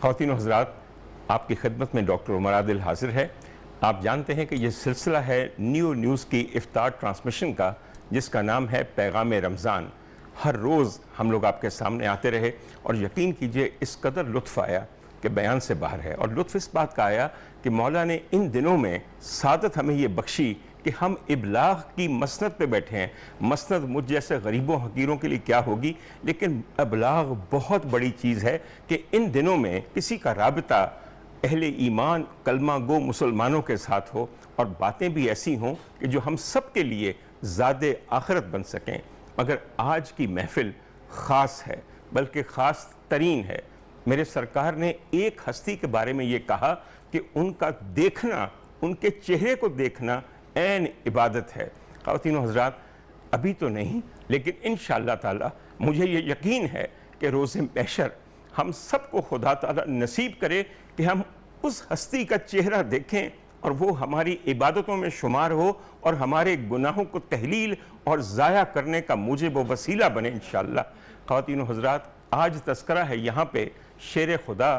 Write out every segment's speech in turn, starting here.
خواتین و حضرات، آپ کی خدمت میں ڈاکٹر عمر عادل حاضر ہے۔ آپ جانتے ہیں کہ یہ سلسلہ ہے نیوز کی افطار ٹرانسمیشن کا، جس کا نام ہے پیغام رمضان۔ ہر روز ہم لوگ آپ کے سامنے آتے رہے اور یقین کیجئے اس قدر لطف آیا کہ بیان سے باہر ہے۔ اور لطف اس بات کا آیا کہ مولا نے ان دنوں میں سعادت ہمیں یہ بخشی کہ ہم ابلاغ کی مسند پہ بیٹھے ہیں۔ مسند مجھ جیسے غریبوں حقیروں کے لیے کیا ہوگی، لیکن ابلاغ بہت بڑی چیز ہے کہ ان دنوں میں کسی کا رابطہ اہل ایمان کلمہ گو مسلمانوں کے ساتھ ہو اور باتیں بھی ایسی ہوں کہ جو ہم سب کے لیے زاد آخرت بن سکیں۔ مگر آج کی محفل خاص ہے، بلکہ خاص ترین ہے۔ میرے سرکار نے ایک ہستی کے بارے میں یہ کہا کہ ان کا دیکھنا، ان کے چہرے کو دیکھنا عین عبادت ہے۔ خواتین و حضرات، ابھی تو نہیں، لیکن انشاءاللہ تعالی مجھے یہ یقین ہے کہ روز محشر ہم سب کو خدا تعالی نصیب کرے کہ ہم اس ہستی کا چہرہ دیکھیں اور وہ ہماری عبادتوں میں شمار ہو اور ہمارے گناہوں کو تحلیل اور ضائع کرنے کا موجب و وسیلہ بنے انشاءاللہ۔ خواتین و حضرات، آج تذکرہ ہے یہاں پہ شیر خدا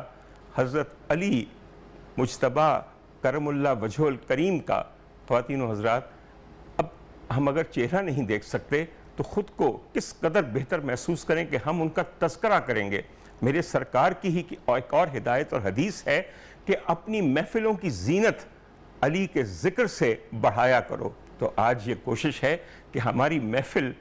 حضرت علی مجتبیٰ کرم اللہ وجہ الکریم کا۔ خواتین و حضرات، اب ہم اگر چہرہ نہیں دیکھ سکتے تو خود کو کس قدر بہتر محسوس کریں کہ ہم ان کا تذکرہ کریں گے۔ میرے سرکار کی ہی ایک اور ہدایت اور حدیث ہے کہ اپنی محفلوں کی زینت علی کے ذکر سے بڑھایا کرو۔ تو آج یہ کوشش ہے کہ ہماری محفل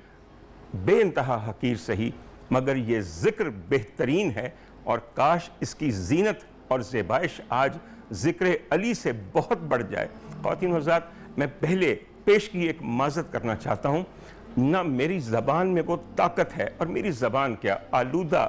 بے انتہا حقیر سہی، مگر یہ ذکر بہترین ہے، اور کاش اس کی زینت اور زیبائش آج ذکر علی سے بہت بڑھ جائے۔ خواتین و حضرات، میں پہلے پیش کی ایک معذرت کرنا چاہتا ہوں۔ نہ میری زبان میں وہ طاقت ہے، اور میری زبان کیا آلودہ،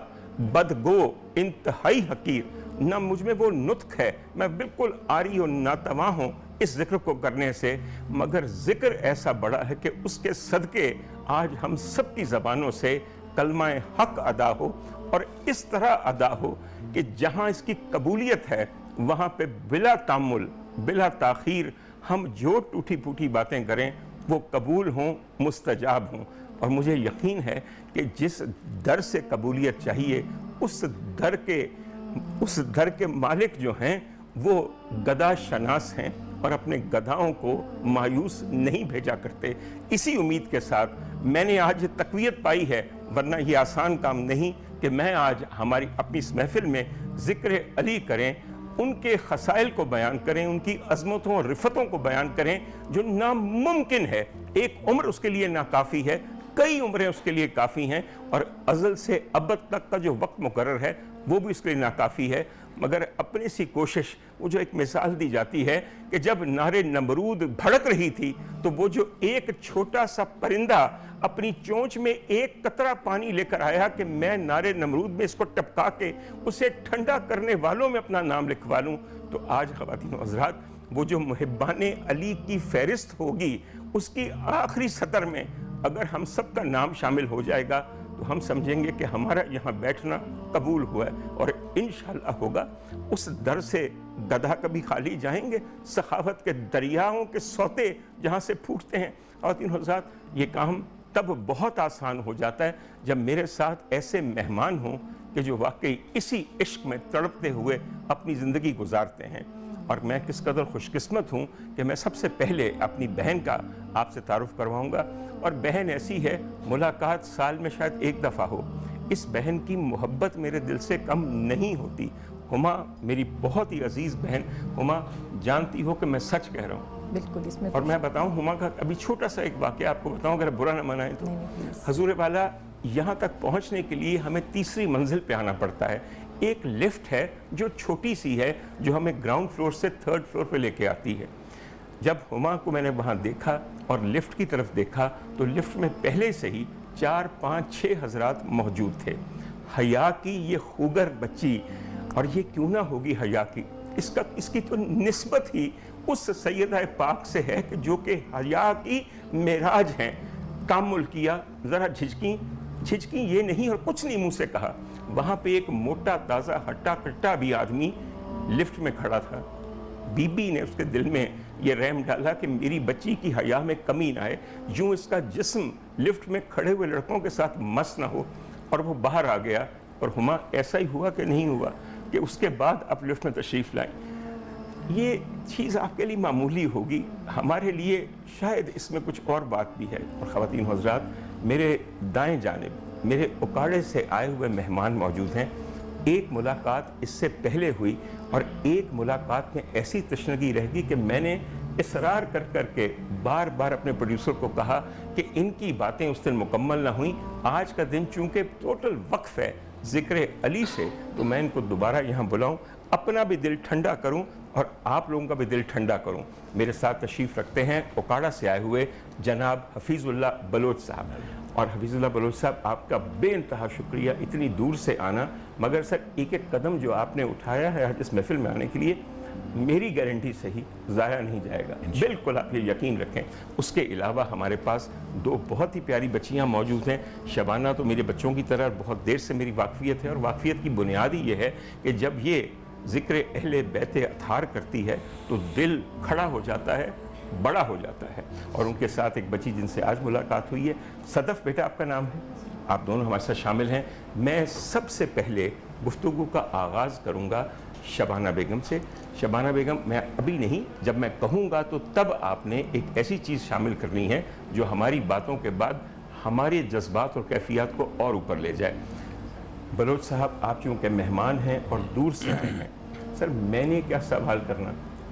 بدگو، انتہائی حقیر، نہ مجھ میں وہ نطق ہے، میں بالکل عاری و ناتواں ہوں اس ذکر کو کرنے سے، مگر ذکر ایسا بڑا ہے کہ اس کے صدقے آج ہم سب کی زبانوں سے کلمہ حق ادا ہو، اور اس طرح ادا ہو کہ جہاں اس کی قبولیت ہے وہاں پہ بلا تامل، بلا تاخیر ہم جو ٹوٹی پھوٹی باتیں کریں وہ قبول ہوں، مستجاب ہوں۔ اور مجھے یقین ہے کہ جس در سے قبولیت چاہیے، اس در کے مالک جو ہیں وہ گدھا شناس ہیں اور اپنے گدھاؤں کو مایوس نہیں بھیجا کرتے۔ اسی امید کے ساتھ میں نے آج تقویت پائی ہے، ورنہ یہ آسان کام نہیں کہ میں آج ہماری اپنی اس محفل میں ذکر علی کریں، ان کے خصائل کو بیان کریں، ان کی عظمتوں اور رفتوں کو بیان کریں، جو ناممکن ہے۔ ایک عمر اس کے لیے ناکافی ہے، کئی عمریں اس کے لیے کافی ہیں، اور ازل سے ابد تک کا جو وقت مقرر ہے وہ بھی اس کے لیے ناکافی ہے۔ مگر اپنی سی کوشش، وہ جو ایک مثال دی جاتی ہے کہ جب نار نمرود بھڑک رہی تھی تو وہ جو ایک چھوٹا سا پرندہ اپنی چونچ میں ایک قطرہ پانی لے کر آیا کہ میں نار نمرود میں اس کو ٹپکا کے اسے ٹھنڈا کرنے والوں میں اپنا نام لکھوا لوں، تو آج خواتین و حضرات وہ جو محبان علی کی فہرست ہوگی، اس کی آخری سطر میں اگر ہم سب کا نام شامل ہو جائے گا تو ہم سمجھیں گے کہ ہمارا یہاں بیٹھنا قبول ہوا ہے، اور انشاءاللہ ہوگا۔ اس در سے گدھا کبھی خالی جائیں گے؟ سخاوت کے دریاؤں کے سوتے جہاں سے پھوٹتے ہیں۔ خواتین حضرات، یہ کام تب بہت آسان ہو جاتا ہے جب میرے ساتھ ایسے مہمان ہوں کہ جو واقعی اسی عشق میں تڑپتے ہوئے اپنی زندگی گزارتے ہیں۔ اور میں کس قدر خوش قسمت ہوں کہ میں سب سے پہلے اپنی بہن کا آپ سے تعارف کرواؤں گا، اور بہن ایسی ہے ملاقات سال میں شاید ایک دفعہ ہو، اس بہن کی محبت میرے دل سے کم نہیں ہوتی۔ ہما میری بہت ہی عزیز بہن، ہما جانتی ہو کہ میں سچ کہہ رہا ہوں بالکل۔ اس میں اور میں بتاؤں ہما کا ابھی چھوٹا سا ایک واقعہ آپ کو بتاؤں، اگر برا نہ منائیں تو۔ حضور والا، یہاں تک پہنچنے کے لیے ہمیں تیسری منزل پہ آنا پڑتا ہے۔ ایک لفٹ ہے جو چھوٹی سی ہے، جو ہمیں گراؤنڈ فلور سے تھرڈ فلور پہ لے کے آتی ہے۔ جب ہما کو میں نے وہاں دیکھا اور لفٹ کی طرف دیکھا تو لفٹ میں پہلے سے ہی 4 5 6 حضرات موجود تھے۔ حیا کی یہ خوگر بچی، اور یہ کیوں نہ ہوگی حیا کی، اس کی تو نسبت ہی اس سیدہ پاک سے ہے کہ جو کہ حیا کی معراج ہیں۔ کامل کیا، ذرا جھجکیں یہ نہیں اور کچھ نہیں منہ سے کہا۔ وہاں پہ ایک موٹا تازہ ہٹا کٹا بھی آدمی لفٹ میں کھڑا تھا۔ بی بی نے اس کے دل میں یہ رحم ڈالا کہ میری بچی کی حیا میں کمی نہ آئے، یوں اس کا جسم لفٹ میں کھڑے ہوئے لڑکوں کے ساتھ مس نہ ہو، اور وہ باہر آ گیا۔ اور ہما ایسا ہی ہوا کہ نہیں ہوا، کہ اس کے بعد آپ لفٹ میں تشریف لائیں. یہ چیز آپ کے لیے معمولی ہوگی, ہمارے لیے شاید اس میں کچھ اور بات بھی ہے. اور خواتین و حضرات, میرے دائیں جانب میرے اکاڑے سے آئے ہوئے مہمان موجود ہیں. ایک ملاقات اس سے پہلے ہوئی اور ایک ملاقات میں ایسی تشنگی رہ گئی کہ میں نے اصرار کر کر کے بار بار اپنے پروڈیوسر کو کہا کہ ان کی باتیں اس دن مکمل نہ ہوئیں. آج کا دن چونکہ ٹوٹل وقف ہے ذکر علی سے, تو میں ان کو دوبارہ یہاں بلاؤں, اپنا بھی دل ٹھنڈا کروں اور آپ لوگوں کا بھی دل ٹھنڈا کروں. میرے ساتھ تشریف رکھتے ہیں اوکاڑا سے آئے ہوئے جناب حفیظ اللہ بلوچ صاحب. اور حفیظ اللہ بلوچ صاحب, آپ کا بے انتہا شکریہ اتنی دور سے آنا, مگر سر ایک ایک قدم جو آپ نے اٹھایا ہے اس محفل میں آنے کے لیے, میری گارنٹی سے ہی ضائع نہیں جائے گا, بالکل آپ یہ یقین رکھیں. اس کے علاوہ ہمارے پاس دو بہت ہی پیاری بچیاں موجود ہیں. شبانہ تو میرے بچوں کی طرح بہت دیر سے میری واقفیت ہے, اور واقفیت کی بنیاد ہی یہ ہے کہ جب یہ ذکر اہل بیت اطہار کرتی ہے تو دل کھڑا ہو جاتا ہے, بڑا ہو جاتا ہے. اور ان کے ساتھ ایک بچی جن سے آج ملاقات ہوئی ہے, صدف بیٹا آپ کا نام ہے, آپ دونوں ہمارے ساتھ شامل ہیں. میں سب سے پہلے گفتگو کا آغاز کروں گا شبانہ بیگم سے. شبانہ بیگم, میں ابھی نہیں, جب میں کہوں گا تو تب آپ نے ایک ایسی چیز شامل کرنی ہے جو ہماری باتوں کے بعد ہمارے جذبات اور کیفیات کو اور اوپر لے جائے. بلوچ صاحب, آپ چونکہ مہمان ہیں اور دور سے آئے ہیں, سر میں نے کیا سوال کرنا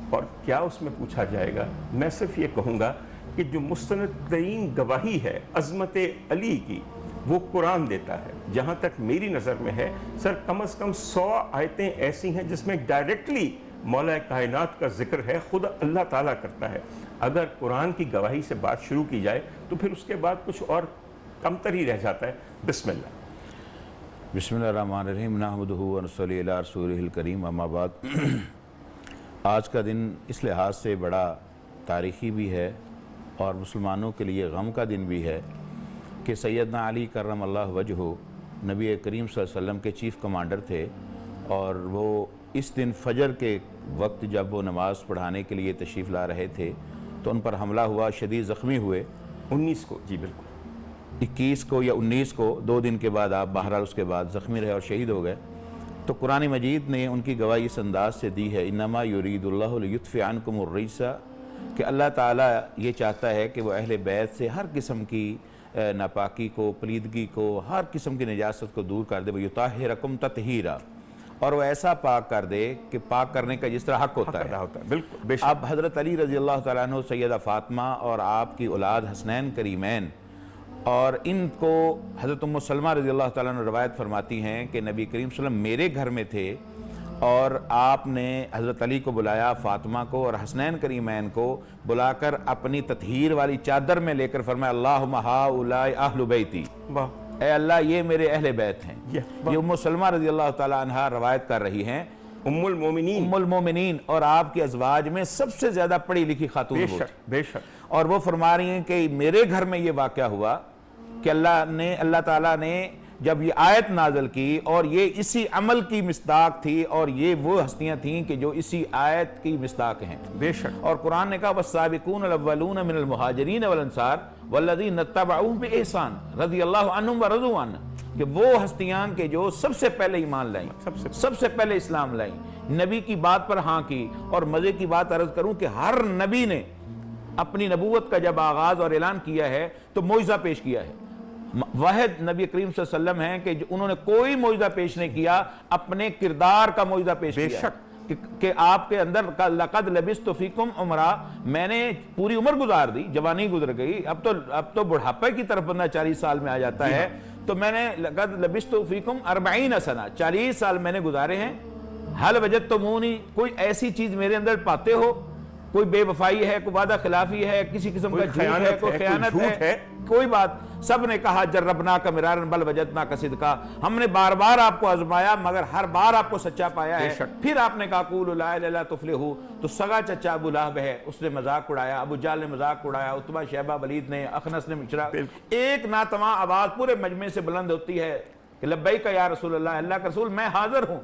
اور کیا اس میں پوچھا جائے گا؟ میں صرف یہ کہوں گا کہ جو مستند ترین گواہی ہے عظمت علی کی, وہ قرآن دیتا ہے. جہاں تک میری نظر میں ہے سر, کم از کم 100 آیتیں ایسی ہیں جس میں ڈائریکٹلی مولا کائنات کا ذکر ہے, خود اللہ تعالیٰ کرتا ہے. اگر قرآن کی گواہی سے بات شروع کی جائے تو پھر اس کے بعد کچھ اور کمتر ہی رہ جاتا ہے. بسم اللہ. بسم اللہ الرحمن الرحیم. نحمدہ و نصلی علی رسولہ الکریم. اما بعد, آج کا دن اس لحاظ سے بڑا تاریخی بھی ہے اور مسلمانوں کے لیے غم کا دن بھی ہے کہ سیدنا علی کرم اللہ وجہہ نبی کریم صلی اللہ علیہ وسلم کے چیف کمانڈر تھے, اور وہ اس دن فجر کے وقت جب وہ نماز پڑھانے کے لیے تشریف لا رہے تھے تو ان پر حملہ ہوا, شدید زخمی ہوئے. 19 کو, جی بالکل 21 کو یا 19 کو, 2 دن کے بعد آپ بہرحال اس کے بعد زخمی رہے اور شہید ہو گئے. تو قرآن مجید نے ان کی گواہی اس انداز سے دی ہے, انما یرید اللہ لیطفئ عنکم الرجس, کہ اللہ تعالیٰ یہ چاہتا ہے کہ وہ اہل بیت سے ہر قسم کی ناپاکی کو, پلیدگی کو, ہر قسم کی نجاست کو دور کر دے. ویطہرکم تطہیرا, اور وہ ایسا پاک کر دے کہ پاک کرنے کا جس طرح حق ہوتا ہے. بالکل بے شک. اب حضرت علی رضی اللہ تعالیٰ عنہ, سیدہ فاطمہ اور آپ کی اولاد حسنین کریمین, اور ان کو حضرت ام سلمہ رضی اللہ تعالیٰ عنہ روایت فرماتی ہیں کہ نبی کریم صلی اللہ علیہ وسلم میرے گھر میں تھے اور آپ نے حضرت علی کو بلایا, فاطمہ کو اور حسنین کریمین کو بلا کر اپنی تطہیر والی چادر میں لے کر فرمایا, اللہم ہؤلاء اہل بیتی, اے اللہ یہ میرے اہل بیت ہیں. یہ ام سلمہ رضی اللہ تعالیٰ عنہ روایت کر رہی ہیں, ام المومنین, اور آپ کے ازواج میں سب سے زیادہ پڑھی لکھی خاتون وہ. بے شک. اور وہ فرما رہی ہیں کہ میرے گھر میں یہ واقعہ ہوا کہ اللہ تعالیٰ نے جب یہ آیت نازل کی, اور یہ اسی عمل کی مصداق تھی, اور یہ وہ ہستیاں تھیں کہ جو اسی آیت کی مصداق ہیں. بے شک. اور قرآن نے کہا والسابقون الاولون من المہاجرین والانصار والذین اتبعوہم بإحسان رضی اللہ عنہم ورضوا عنہ, کہ وہ ہستیاں کہ جو سب سے پہلے ایمان لائیں, سب سے پہلے اسلام لائیں, نبی کی بات پر ہاں کی. اور مزے کی بات عرض کروں کہ ہر نبی نے اپنی نبوت کا جب آغاز اور اعلان کیا ہے تو معجزہ پیش کیا ہے. واحد نبی کریم صلی اللہ علیہ وسلم ہیں کہ انہوں نے کوئی معجزہ پیش نہیں کیا, اپنے کردار کا معجزہ پیش کیا کہ آپ کے اندر لقد لبثت فیکم عمرا, میں نے پوری عمر گزار دی, جوانی گزر گئی, اب تو بڑھاپے کی طرف بندہ 40 سال میں آ جاتا ہے, تو میں نے لقد لبثت فیکم 40 سنہ, 40 سال میں نے گزارے ہیں. حل وجدتمونی, کوئی ایسی چیز میرے اندر پاتے ہو, کوئی بے وفائی ہے, کوئی وعدہ خلافی ہے, کسی قسم کا جھوٹ ہے, کوئی خیانت ہے, کوئی بات. سب نے کہا جربناک مرارا بل وجدناک صدقا, ہم نے بار بار آپ کو آزمایا مگر ہر بار آپ کو سچا پایا ہے. پھر آپ نے کہا قولوا لا الہ الا اللہ تفلحوا, تو سگا چچا ابو لہب ہے, اس نے مذاق اڑایا, ابو جہل نے مذاق اڑایا, عتبہ شیبہ ولید نے, اخنس نے, مشرا, ایک ناتواں آواز پورے مجمع سے بلند ہوتی ہے کہ لبیک یا رسول اللہ, اللہ کا رسول میں حاضر ہوں,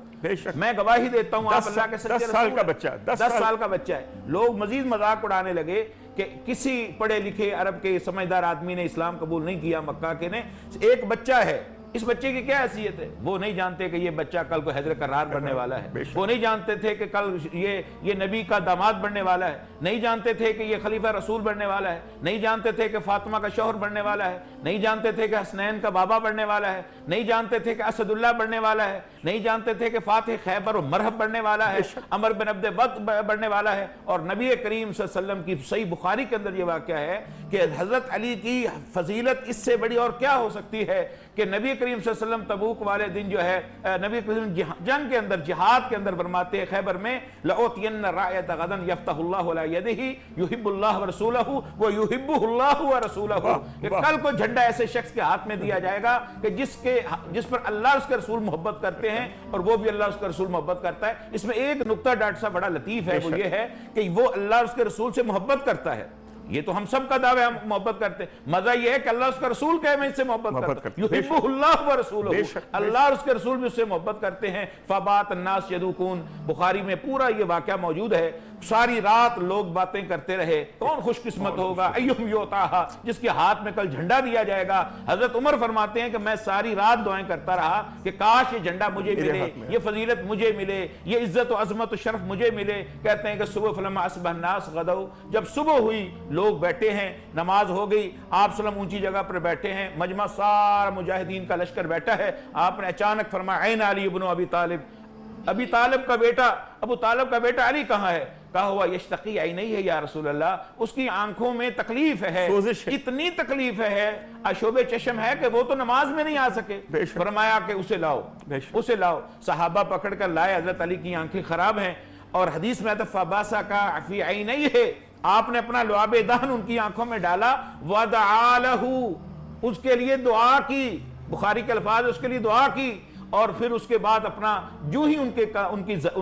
میں گواہی دیتا ہوں آپ اللہ کے سچے رسول. 10 سال کا بچہ, 10 سال کا بچہ ہے. لوگ مزید مذاق اڑانے لگے کہ کسی پڑھے لکھے عرب کے سمجھدار آدمی نے اسلام قبول نہیں کیا, مکہ کے نے, ایک بچہ ہے اس بچے کی کیا حیثیت ہے؟ وہ نہیں جانتے کہ یہ بچہ کل کو حیدر کرار بننے والا ہے، وہ نہیں جانتے تھے کہ کل یہ نبی کا داماد بننے والا ہے، نہیں جانتے تھے کہ یہ خلیفہ رسول بننے والا ہے، نہیں جانتے تھے کہ فاطمہ کا شوہر بننے والا ہے، نہیں جانتے تھے کہ حسنین کا بابا بننے والا ہے، نہیں جانتے تھے کہ اسد اللہ بننے والا ہے، نہیں جانتے تھے کہ فاتح خیبر و مرحب بننے والا ہے، عمر بن عبد وقت بننے والا ہے۔ اور نبی کریم صلی اللہ علیہ وسلم کی صحیح بخاری کے اندر یہ واقعہ ہے کہ حضرت علی کی فضیلت اس سے بڑی اور کیا ہو سکتی ہے کہ نبی کریم صلی اللہ علیہ وسلم تبوک والے دن جو ہے نبی کریم جنگ کے اندر جہاد کے اندر فرماتے ہیں خیبر میں لَأُوتِيَنَّ الرَّايَةَ غَدًا يَفْتَحُ اللَّهُ عَلَى يَدِهِ يُحِبُّ اللَّهُ وَرَسُولَهُ وَيُحِبُّهُ اللَّهُ وَرَسُولَهُ کہ کل کو جھنڈا ایسے شخص کے ہاتھ میں دیا جائے گا کہ جس پر اللہ اس کے رسول محبت کرتے ہیں اور وہ بھی اللہ اس کے رسول محبت کرتا ہے۔ اس میں ایک نقطہ ڈاکٹر صاحب بڑا لطیف ہے، وہ یہ ہے کہ وہ اللہ اس کے رسول سے محبت کرتا ہے۔ یہ تو ہم سب کا دعوے ہم محبت کرتے ہیں، مزہ یہ ہے کہ اللہ اس کا رسول کہ میں اس سے محبت کرتا ہوں، یحبہ اللہ ورسولہ، اللہ اور اس کے رسول بھی اس سے محبت کرتے ہیں۔ فبات الناس یدوکون، بخاری میں پورا یہ واقعہ موجود ہے، ساری رات لوگ باتیں کرتے رہے کون خوش قسمت ہوگا ایہم یوتاہا، جس کے ہاتھ میں کل جھنڈا دیا جائے گا۔ حضرت عمر فرماتے ہیں کہ میں ساری رات دعائیں کرتا رہا کہ کاش یہ جھنڈا مجھے ملے، یہ فضیلت مجھے ملے، یہ عزت و عظمت و شرف مجھے ملے۔ کہتے ہیں کہ صبح فلما اصبح الناس غدوا، جب صبح ہوئی لوگ بیٹھے ہیں، نماز ہو گئی، آپ صلی اللہ علیہ وسلم اونچی جگہ پر بیٹھے ہیں، مجمع سارا مجاہدین کا لشکر بیٹھا ہے، آپ نے اچانک فرمایا این علی ابن ابی طالب، ابو طالب کا بیٹا علی کہاں ہے؟ کہا ہوا یشتقی عینیہ یا رسول اللہ، اس کی آنکھوں میں تکلیف ہے، اتنی تکلیف ہے، اشوب چشم ہے کہ وہ تو نماز میں نہیں آ سکے۔ فرمایا کہ اسے لاؤ، صحابہ پکڑ کر لائے، حضرت علی کی آنکھیں خراب ہیں، اور حدیث میں آتا فباسا کا فی عینیہ، آپ نے اپنا لعاب دہن ان کی آنکھوں میں ڈالا، وَدَعَا لَهُ، اس کے لیے دعا کی، بخاری کے الفاظ اس کے لیے دعا کی، اور پھر اس کے بعد اپنا جو ہی ان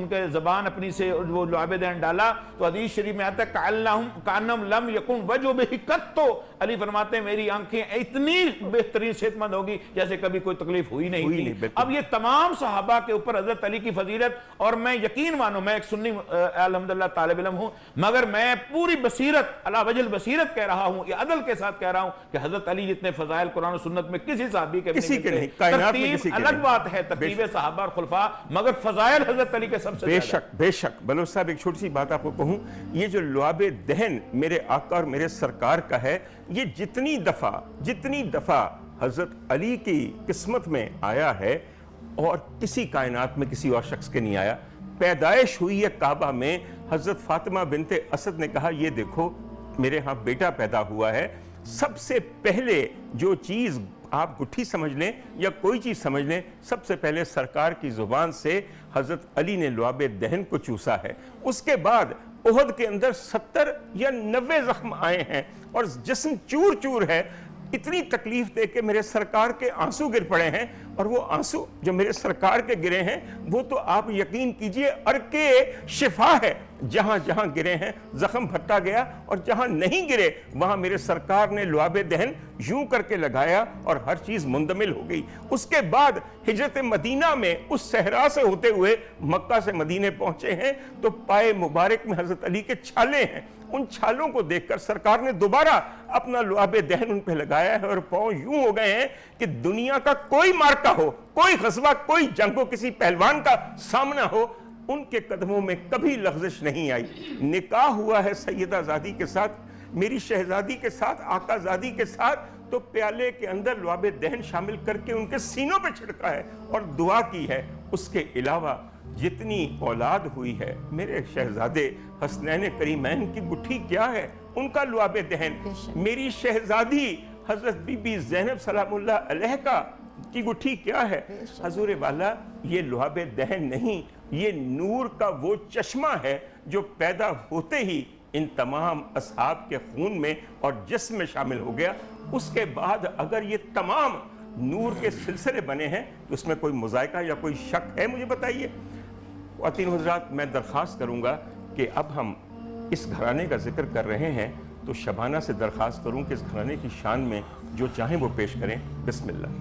کے زبان اپنی سے وہ لعاب دہن ڈالا تو حدیث شریف میں آتا ہے کَأَنَّهُمْ لَمْ يَكُنْ وَجْهُ بِهِ قَطُّ، علی فرماتے ہیں میری آنکھیں اتنی بہترین صحت مند ہوگی جیسے کبھی کوئی تکلیف ہوئی نہیں تھی۔ اب یہ تمام صحابہ کے اوپر حضرت علی کی فضیلت، اور میں یقین مانوں، میں ایک سنی الحمدللہ طالب علم ہوں، مگر میں پوری بصیرت علی وجہ البصیرت کہہ رہا ہوں، یہ عدل کے ساتھ کہہ رہا ہوں کہ حضرت علی جتنے فضائل قرآن و سنت میں کسی صحابی کے نہیں، ترتیب الگ بات ہے، ترتیب صحابہ اور خلفاء، مگر فضائل حضرت علی کے سب سے زیادہ۔ بے شک بلوچ صاحب، ایک چھوٹی سی بات آپ کو کہوں، یہ جو لعاب دہن میرے آقا اور میرے سرکار کا ہے، یہ جتنی دفعہ حضرت علی کی قسمت میں آیا ہے اور کسی کائنات میں کسی اور شخص کے نہیں آیا۔ پیدائش ہوئی ہے کعبہ میں، حضرت فاطمہ بنت اسد نے کہا یہ دیکھو میرے ہاں بیٹا پیدا ہوا ہے، سب سے پہلے جو چیز آپ گٹھی سمجھ لیں یا کوئی چیز سمجھ لیں، سب سے پہلے سرکار کی زبان سے حضرت علی نے لعاب دہن کو چوسا ہے۔ اس کے بعد احد کے اندر 70 یا 90 زخم آئے ہیں اور جسم چور چور ہے، اتنی تکلیف دے کے میرے سرکار کے آنسو گر پڑے ہیں، اور وہ آنسو جو میرے سرکار کے گرے ہیں وہ تو آپ یقین کیجئے عرق شفا ہے، جہاں جہاں گرے ہیں زخم بھٹا گیا، اور جہاں نہیں گرے وہاں میرے سرکار نے لعاب دہن یوں کر کے لگایا اور ہر چیز مندمل ہو گئی۔ اس کے بعد ہجرت مدینہ میں اس صحرا سے ہوتے ہوئے مکہ سے مدینے پہنچے ہیں تو پائے مبارک میں حضرت علی کے چھالے ہیں، ان چھالوں کو دیکھ کر سرکار نے دوبارہ اپنا لعاب دہن ان پہ لگایا ہے، اور پاؤں یوں ہو گئے ہیں کہ دنیا کا کوئی مارکہ ہو، کوئی غزوہ، کوئی جنگ ہو، کسی پہلوان کا سامنا ہو، ان کے قدموں میں کبھی لغزش نہیں آئی۔ نکاح ہوا ہے سیدہ زادی کے ساتھ، میری شہزادی کے ساتھ، آقا زادی کے ساتھ، تو پیالے کے اندر لعاب دہن شامل کر کے ان کے سینوں پہ چھڑکا ہے اور دعا کی ہے۔ اس کے علاوہ جتنی اولاد ہوئی ہے، میرے شہزادے حسنین کریمین کی گٹھی کیا ہے، ان کا لعاب دہن، میری شہزادی حضرت بی بی زینب سلام اللہ علیہ کا کی گٹھی کیا ہے۔ حضور والا، یہ لعاب دہن نہیں، یہ نور کا وہ چشمہ ہے جو پیدا ہوتے ہی ان تمام اصحاب کے خون میں اور جسم میں شامل ہو گیا۔ اس کے بعد اگر یہ تمام نور کے سلسلے بنے ہیں تو اس میں کوئی مذائقہ یا کوئی شک ہے؟ مجھے بتائیے۔ خواتین حضرات، میں درخواست کروں گا کہ اب ہم اس گھرانے کا ذکر کر رہے ہیں تو شبانہ سے درخواست کروں کہ اس گھرانے کی شان میں جو چاہیں وہ پیش کریں۔ بسم اللہ۔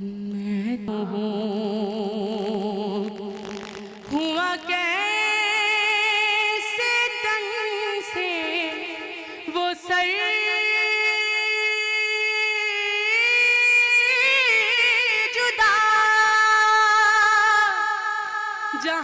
میں تو ہوا کیسے تنگ سے وہ سر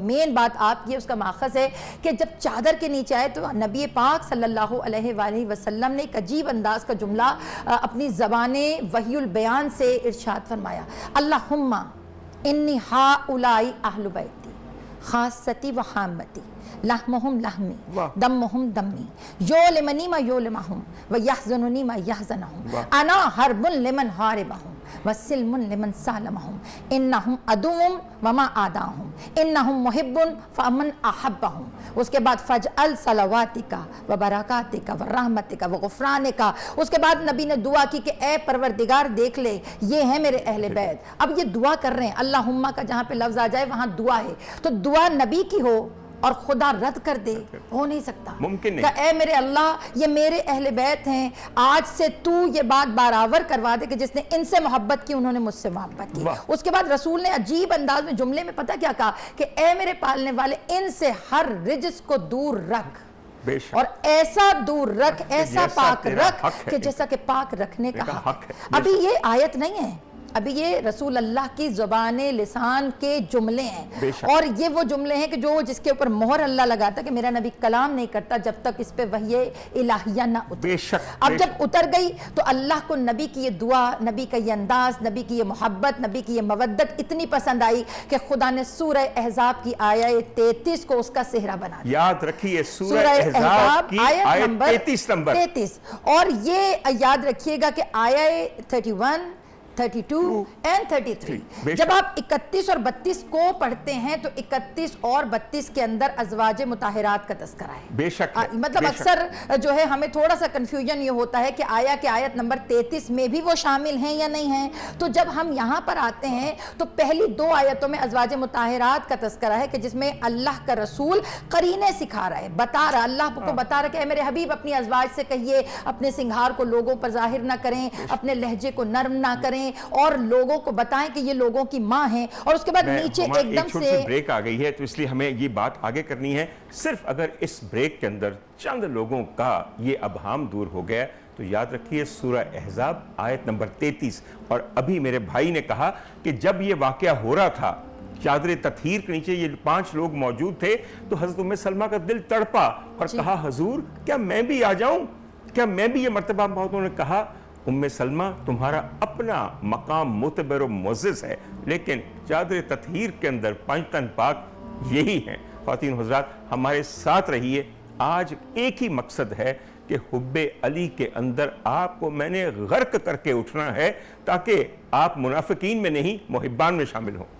مین بات آپ کی اس کا ماخذ ہے کہ جب چادر کے نیچے آئے تو نبی پاک صلی اللہ علیہ وآلہ وسلم نے ایک عجیب انداز کا جملہ اپنی زبان وحی البیان سے ارشاد فرمایا, اللہم انی ہاؤلائی اہل بیتی خاصتی و حامتی لحمہم لحمی دمہم دمی یولمنی ما یولمہم و یحزننی ما یحزنہم انا حرب لمن حاربہم وسلم لمن سالمہم انہم عدوم وما آداہم انہم محب فمن احبہم. اس کے بعد فجعل صلواتک و برکاتک و رحمتک و غفرانک. اس کے بعد نبی نے دعا کی کہ اے پروردگار دیکھ لے یہ ہیں میرے اہل بیت. اب یہ دعا کر رہے ہیں, اللہم کا جہاں پہ لفظ آ جائے وہاں دعا ہے, تو دعا نبی کی ہو اور خدا رد کر دے, ہو نہیں سکتا. ممکن نہیں. کہ اے میرے اللہ یہ میرے اہل بیت ہیں, آج سے تو یہ بات برابر کروا دے کہ جس نے ان سے محبت کی انہوں نے مجھ سے محبت کی. اس کے بعد رسول نے عجیب انداز میں جملے میں پتہ کیا کہا کہ اے میرے پالنے والے ان سے ہر رجس کو دور رکھ اور ایسا دور رکھ, ایسا پاک رکھ کہ جیسا کہ پاک رکھنے کا حق ہے. ابھی یہ آیت نہیں ہے, ابھی یہ رسول اللہ کی زبان لسان کے جملے ہیں, اور یہ وہ جملے ہیں کہ جو جس کے اوپر مہر اللہ لگاتا کہ میرا نبی کلام نہیں کرتا جب تک اس پہ وحی الہیہ نہ اتر. اب جب اتر گئی تو اللہ کو نبی کی یہ دعا, نبی کا یہ انداز, نبی کی یہ محبت, نبی کی یہ مودت اتنی پسند آئی کہ خدا نے سورہ احزاب کی آیت 33 کو اس کا صحرا بنا دیا. یاد رکھیے سورہ احزاب کی آیت 33 نمبر 33, اور یہ یاد رکھیے گا کہ آیت 31 32 and 33 جب آپ 31 اور 32 کو پڑھتے ہیں تو 31 اور 32 کے اندر ازواج مطہرات کا تذکرہ ہے. بے شک مطلب اکثر جو ہے ہمیں تھوڑا سا کنفیوژن یہ ہوتا ہے کہ آیا کہ آیت نمبر 33 میں بھی وہ شامل ہیں یا نہیں ہیں. تو جب ہم یہاں پر آتے ہیں تو پہلی 2 آیتوں میں ازواج مطہرات کا تذکرہ ہے کہ جس میں اللہ کا رسول قرینے سکھا رہا ہے, بتا رہا, اللہ کو بتا رہا کہ اے میرے حبیب اپنی ازواج سے کہیے اپنے سنگھار کو لوگوں پر ظاہر نہ کریں, اپنے لہجے کو نرم نہ کریں, اور لوگوں کو بتائیں کہ یہ لوگوں کی ماں ہیں. اور اس کے بعد نیچے ایک دم سے بریک آ گئی ہے تو اس لیے ہمیں یہ بات آگے کرنی ہے. صرف اگر اس بریک کے اندر چند لوگوں کا یہ ابہام دور ہو گیا تو یاد رکھیے سورہ احزاب آیت نمبر 33. اور ابھی میرے بھائی نے کہا کہ جب یہ واقعہ ہو رہا تھا چادر تطہیر کے نیچے یہ 5 لوگ موجود تھے تو حضرت ام سلمہ کا دل تڑپا اور کہا حضور کیا میں بھی آ جاؤں, کیا میں بھی یہ مرتبہ پاؤں. انہوں نے کہا ام سلمہ تمہارا اپنا مقام معتبر و معزز ہے, لیکن چادر تطہیر کے اندر 5 تن پاک یہی ہیں. خواتین حضرات ہمارے ساتھ رہیے. آج ایک ہی مقصد ہے کہ حب علی کے اندر آپ کو میں نے غرق کر کے اٹھنا ہے تاکہ آپ منافقین میں نہیں محبان میں شامل ہوں.